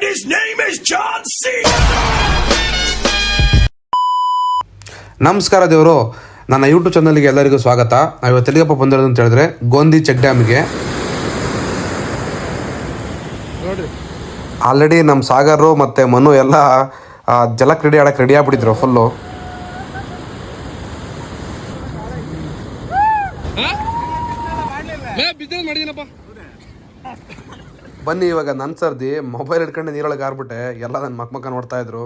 his name is John C. ನಮಸ್ಕಾರ ದೇವರು, ನನ್ನ ಯೂಟ್ಯೂಬ್ ಚಾನಲ್ಗೆ ಎಲ್ಲರಿಗೂ ಸ್ವಾಗತ. ನಾವು ಇವತ್ತು ಎಲ್ಲಿಗಪ್ಪ ಬಂದಿರೋದು ಅಂತ ಹೇಳಿದ್ರೆ ಗೋಂದಿ ಚೆಕ್ ಡ್ಯಾಮ್ಗೆ. ನೋಡ್ರಿ, ಆಲ್ರೆಡಿ ನಮ್ಮ ಸಾಗರು ಮತ್ತು ಮನು ಎಲ್ಲ ಜಲಕ್ರೀಡೆ ಆಡಕ್ಕೆ ರೆಡಿ ಆಗ್ಬಿಟ್ಟಿದ್ರು ಫುಲ್ಲು. ಬನ್ನಿ, ಇವಾಗ ನನ್ನ ಸರ್ದಿ ಮೊಬೈಲ್ ಹಿಡ್ಕೊಂಡು ನೀರೊಳಗೆ ಆರ್ಬಿಟ್ಟೆ. ಎಲ್ಲ ನನ್ನ ಮಕ್ಕ ನೋಡ್ತಾ ಇದ್ರು.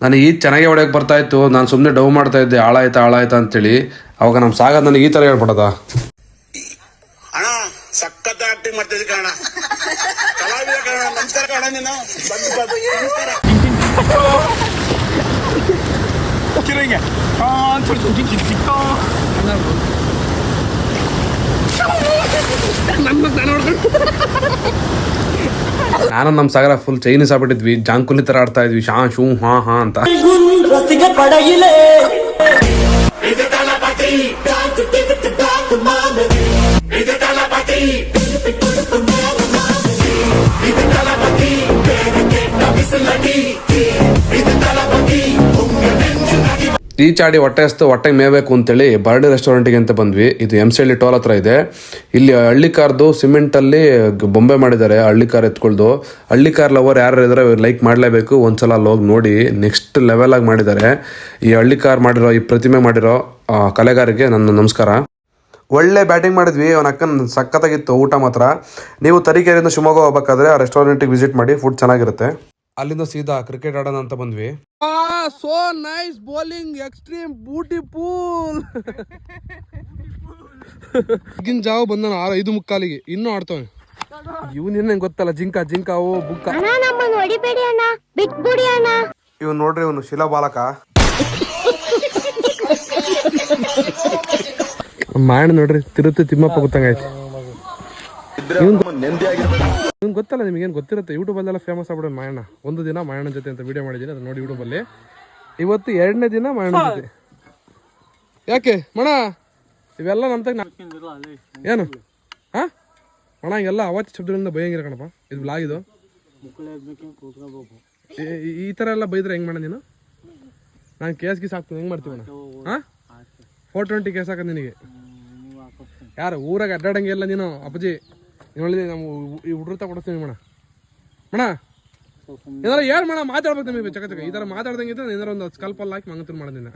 ನನಗೆ ಈ ಚೆನ್ನಾಗಿ ಹೊಡೆಯಕ್ಕೆ ಬರ್ತಾ ಇತ್ತು. ನಾನು ಸುಮ್ಮನೆ ಡವ್ ಮಾಡ್ತಾ ಇದ್ದೆ, ಆಳಾಯ್ತಾ ಅಂತೇಳಿ. ಅವಾಗ ನಮ್ಮ ಸಾಗರ್ ನನಗೆ ಈ ಥರ ಹೇಳ್ಬಿಡದ, ಅಣ್ಣ ಸಖತ್ ಆಕ್ಟಿಂಗ್ ಮಾಡ್ತಿದ್ದೆ ಕಣ, ಕಲಾವಿದ ಕಣ, ನಮಸ್ಕಾರ ಕಣ, ನೀನು ನಾನು ನಮ್ಮ ಸಾಗರ ಫುಲ್ ಚೈನೀಸ್ ಆಗ್ಬಿಟ್ಟಿದ್ವಿ. ಜಾಂಕುಲಿ ಥರ ಆಡ್ತಾ ಇದ್ವಿ, ಶಾ ಶೂ ಹಾ ಹಾ ಅಂತ. ಈಚಾಡಿ ಹೊಟ್ಟೆ ಹಸ್ತು, ಹೊಟ್ಟೆಗೆ ಮೇಯಬೇಕು ಅಂತೇಳಿ ಬರ್ಡಿ ರೆಸ್ಟೋರೆಂಟಿಗೆ ಅಂತ ಬಂದ್ವಿ. ಇದು MCL ಟೋಲ್ ಹತ್ರ ಇದೆ. ಇಲ್ಲಿ ಹಳ್ಳಿ ಕಾರ್ದು ಸಿಮೆಂಟಲ್ಲಿ ಬೊಂಬೆ ಮಾಡಿದ್ದಾರೆ. ಹಳ್ಳಿ ಕಾರ್ ಎತ್ಕೊಳ್ದು. ಹಳ್ಳಿ ಕಾರ್ ಲವರ್ ಯಾರು ಇದ್ರೆ ಲೈಕ್ ಮಾಡಲೇಬೇಕು. ಒಂದ್ಸಲ ಅಲ್ಲಿ ಹೋಗಿ ನೋಡಿ, ನೆಕ್ಸ್ಟ್ ಲೆವೆಲ್ ಆಗಿ ಮಾಡಿದ್ದಾರೆ. ಈ ಹಳ್ಳಿ ಕಾರ್ ಮಾಡಿರೋ, ಈ ಪ್ರತಿಮೆ ಮಾಡಿರೋ ಕಲೆಗಾರಿಗೆ ನನ್ನ ನಮಸ್ಕಾರ. ಒಳ್ಳೆ ಬ್ಯಾಟಿಂಗ್ ಮಾಡಿದ್ವಿ. ಅವನ ಅಕ್ಕನ ಸಖತ್ತಾಗಿತ್ತು ಊಟ ಮಾತ್ರ. ನೀವು ತರೀಕೆರೆಯಿಂದ ಶಿವಮೊಗ್ಗ ಹೋಗ್ಬೇಕಾದ್ರೆ ಆ ರೆಸ್ಟೋರೆಂಟಿಗೆ ವಿಸಿಟ್ ಮಾಡಿ, ಫುಡ್ ಚೆನ್ನಾಗಿರುತ್ತೆ. ಅಲ್ಲಿಂದ ಸೀದಾ ಕ್ರಿಕೆಟ್ ಆಡೋಣ ಅಂತ ಬಂದ್ವಿ. So nice bowling, extreme beautiful. ಈಗಿನ ಜಾವ ಬಂದಾನ 5:45, ಇನ್ನೂ ಆಡ್ತವನೆ. ಇವನ್ ಏನ್ ಗೊತ್ತಲ್ಲ, ಜಿಂಕ ಓ ಬುಕ್ಕ. ಇವ್ ನೋಡ್ರಿ, ಇವನು ಶಿಲಾಬಾಲಕ. ಮಾಯಣ್ಣ ನೋಡ್ರಿ, ತಿರುತ್ತಿ ತಿಮ್ಮಪ್ಪ ಗೊತ್ತಂಗಾಯ್ತು. ಇವ್ನು ಗೊತ್ತಲ್ಲ ನಿಮಗೇನು ಗೊತ್ತಿರುತ್ತೆ, ಯೂಟ್ಯೂಬಲ್ಲೆಲ್ಲ ಫೇಮಸ್ ಆಗ್ಬಿಡೋ ಮಾಯಣ್ಣ. ಒಂದು ದಿನ ಮಾಯಣ್ಣ ಜೊತೆ ಅಂತ ವಿಡಿಯೋ ಮಾಡಿದ್ದೀನಿ, ಅದು ನೋಡಿ ಯೂಟ್ಯೂಬಲ್ಲಿ. ಇವತ್ತು 2ನೇ ದಿನ ಮಾಯಣ್ಣ ಜೊತೆ. ಯಾಕೆ ಮಣ ಇವೆಲ್ಲ ನಮ್ಮ ಏನು ಹಾ ಮಣ, ಹಿಂಗೆಲ್ಲ ಅವತ್ತು ಶಬ್ದಗಳಿಂದ ಬೈಯಂಗಿರ ಕಣಪ್ಪ. ಇದು ಬ್ಲಾಗ್, ಇದು ಈ ಥರ ಎಲ್ಲ ಬೈದ್ರೆ ಹೆಂಗೆ ಮಾಡ ನೀನು? ನಾನು ಕೇಸ್ ಗೀಸ್ ಹಾಕ್ತೀನಿ, ಹೆಂಗೆ ಮಾಡ್ತೀವಿ ಅಣ್ಣ? ಹಾಂ 420 ಕೇಸ್ ಹಾಕೋದು ನಿನಗೆ. ಯಾರು ಊರಾಗ ಅಡ್ಡಾಡಂಗೆಲ್ಲ ನೀನು ಅಪ್ಪಾಜಿ. ನೋಡಿ, ನಾವು ಈ ಹುಡುಗ್ರ ಕೊಡಿಸ್ತೀವಿ ಮಣ. ಏನಾರ ಏನು ಮಣ ಮಾತಾಡ್ಬೇಕು ನಿಮಗೆ ಚಕ. ಈ ಥರ ಮಾತಾಡ್ದಂಗಿದ್ರೆ ಏನಾರ ಒಂದು ಸ್ಕಲ್ಪಲ್ಲಿ ಹಾಕಿ ಮಂಗತನ ಮಾಡೋದಿನ.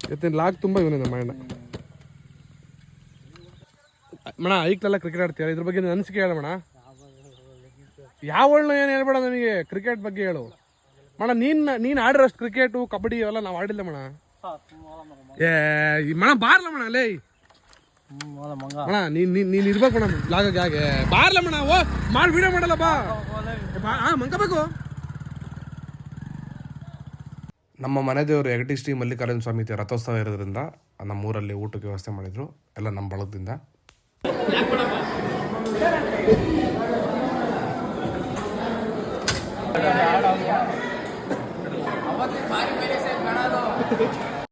ಇವತ್ತಿನ ಲಾಗ್ ತುಂಬ ಇವನೇ ಮಣ್ಣ. ಮಣ ಐಕ್ಲೆಲ್ಲ ಕ್ರಿಕೆಟ್ ಆಡ್ತೀಯ, ಇದ್ರ ಬಗ್ಗೆ ಅನಿಸಿಕೆ ಹೇಳ ಮಣ. ಯಾವ ಏನು ಹೇಳ್ಬೇಡ ನನಗೆ, ಕ್ರಿಕೆಟ್ ಬಗ್ಗೆ ಹೇಳು ಮಣ. ನೀನು ಆಡಿರೋಷ್ಟು ಕ್ರಿಕೆಟು ಕಬಡ್ಡಿ ಅವೆಲ್ಲ ನಾವು ಆಡಿಲ್ಲ ಮಣ. ಮಣ ಬಾರ್ಲ ಮಣ, ಲೇ ಮಣ, ನೀನ್ ಇರ್ಬೇಕು ಮಣ ಲಾಗಾಗ. ಹಾಗೆ ಬಾರ್ಲ ಮಣ, ಓ ಮಾಡಿ ವಿಡಿಯೋ ಮಾಡಲ್ಲ ಬಾ. ಮಂಕಬೇಕು. ನಮ್ಮ ಮನೆ ದೇವರು ಯಗಟಿ ಶ್ರೀ ಮಲ್ಲಿಕಾರ್ಜುನ ಸ್ವಾಮಿ ರಥೋತ್ಸವ ಇರೋದ್ರಿಂದ ನಮ್ಮೂರಲ್ಲಿ ಊಟಕ್ಕೆ ವ್ಯವಸ್ಥೆ ಮಾಡಿದ್ರು, ಎಲ್ಲ ನಮ್ಮ ಬಳಗದಿಂದ.